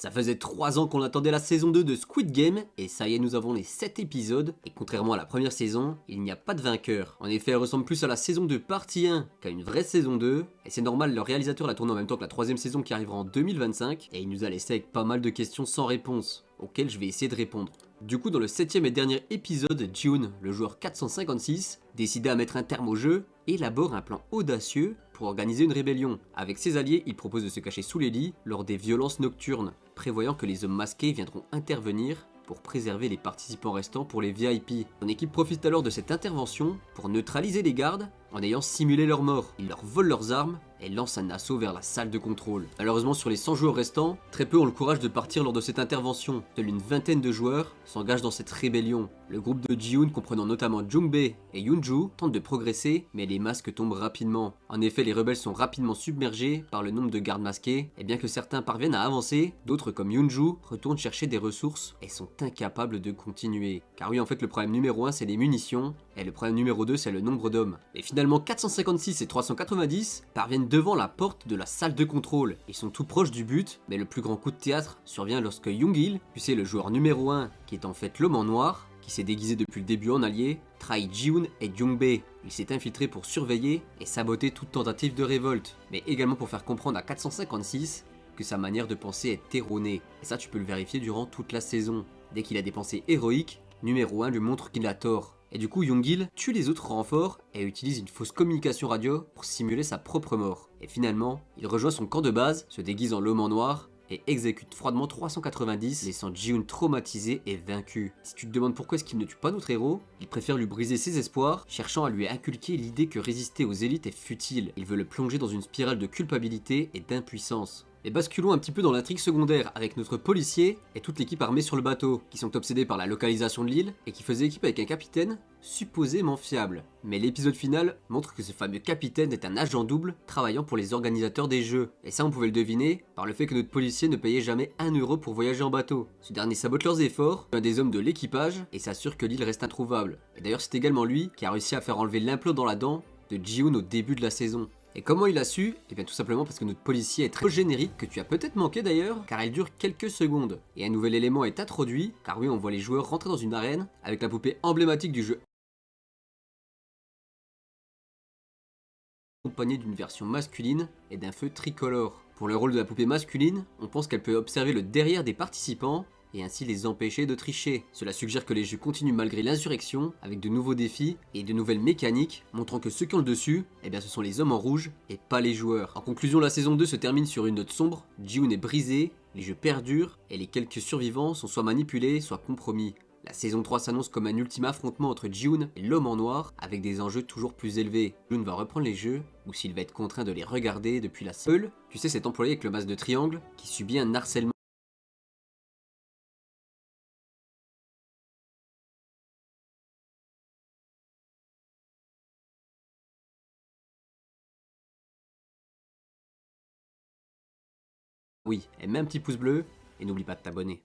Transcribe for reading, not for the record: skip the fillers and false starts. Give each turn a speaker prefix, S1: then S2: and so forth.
S1: Ça faisait 3 ans qu'on attendait la saison 2 de Squid Game, et ça y est, nous avons les 7 épisodes, et contrairement à la première saison, il n'y a pas de vainqueur. En effet, elle ressemble plus à la saison 2 partie 1 qu'à une vraie saison 2, et c'est normal, le réalisateur l'a tourné en même temps que la troisième saison qui arrivera en 2025, et il nous a laissé avec pas mal de questions sans réponse, auxquelles je vais essayer de répondre. Du coup, dans le 7ème et dernier épisode, June, le joueur 456, décidé à mettre un terme au jeu, élabore un plan audacieux pour organiser une rébellion. Avec ses alliés, il propose de se cacher sous les lits lors des violences nocturnes, prévoyant que les hommes masqués viendront intervenir pour préserver les participants restants pour les VIP. Son équipe profite alors de cette intervention pour neutraliser les gardes en ayant simulé leur mort. Ils leur volent leurs armes et lancent un assaut vers la salle de contrôle. Malheureusement, sur les 100 joueurs restants, très peu ont le courage de partir lors de cette intervention. Seule une vingtaine de joueurs s'engagent dans cette rébellion. Le groupe de Ji-hoon, comprenant notamment Jung-bae et Yoon-ju, tente de progresser, mais les masques tombent rapidement. En effet, les rebelles sont rapidement submergés par le nombre de gardes masqués, et bien que certains parviennent à avancer, d'autres comme Yoon-ju retournent chercher des ressources et sont incapables de continuer. Car oui, en fait, le problème numéro 1 c'est les munitions, et le problème numéro 2 c'est le nombre d'hommes. Et finalement, 456 et 390 parviennent devant la porte de la salle de contrôle. Ils sont tout proches du but, mais le plus grand coup de théâtre survient lorsque Young-il, tu sais le joueur numéro 1, qui est en fait l'homme en noir, qui s'est déguisé depuis le début en allié, trahit Ji-hoon et Jung-bae. Il s'est infiltré pour surveiller et saboter toute tentative de révolte, mais également pour faire comprendre à 456 que sa manière de penser est erronée. Et ça tu peux le vérifier durant toute la saison. Dès qu'il a des pensées héroïques, numéro 1 lui montre qu'il a tort. Et du coup, Young-il tue les autres renforts et utilise une fausse communication radio pour simuler sa propre mort. Et finalement, il rejoint son camp de base, se déguise en l'homme en noir et exécute froidement 390, laissant Ji-hoon traumatisé et vaincu. Si tu te demandes pourquoi est-ce qu'il ne tue pas notre héros, il préfère lui briser ses espoirs, cherchant à lui inculquer l'idée que résister aux élites est futile. Il veut le plonger dans une spirale de culpabilité et d'impuissance. Et basculons un petit peu dans l'intrigue secondaire avec notre policier et toute l'équipe armée sur le bateau, qui sont obsédés par la localisation de l'île et qui faisaient équipe avec un capitaine supposément fiable. Mais l'épisode final montre que ce fameux capitaine est un agent double travaillant pour les organisateurs des jeux. Et ça on pouvait le deviner par le fait que notre policier ne payait jamais 1 euro pour voyager en bateau. Ce dernier sabote leurs efforts, un des hommes de l'équipage, et s'assure que l'île reste introuvable. Et d'ailleurs c'est également lui qui a réussi à faire enlever l'implant dans la dent de Ji-hoon au début de la saison. Et comment il a su? Eh bien tout simplement parce que notre policier est très générique, que tu as peut-être manqué d'ailleurs, car elle dure quelques secondes. Et un nouvel élément est introduit, car oui on voit les joueurs rentrer dans une arène avec la poupée emblématique du jeu, accompagnée d'une version masculine et d'un feu tricolore. Pour le rôle de la poupée masculine, on pense qu'elle peut observer le derrière des participants et ainsi les empêcher de tricher. Cela suggère que les jeux continuent malgré l'insurrection, avec de nouveaux défis et de nouvelles mécaniques, montrant que ceux qui ont le dessus, eh bien ce sont les hommes en rouge et pas les joueurs. En conclusion, la saison 2 se termine sur une note sombre, Ji-hoon est brisé, les jeux perdurent, et les quelques survivants sont soit manipulés, soit compromis. La saison 3 s'annonce comme un ultime affrontement entre Ji-hoon et l'homme en noir, avec des enjeux toujours plus élevés. Ji-hoon va reprendre les jeux, ou s'il va être contraint de les regarder depuis la seule, tu sais cet employé avec le masque de triangle, qui subit un harcèlement. Oui, et mets un petit pouce bleu, et n'oublie pas de t'abonner.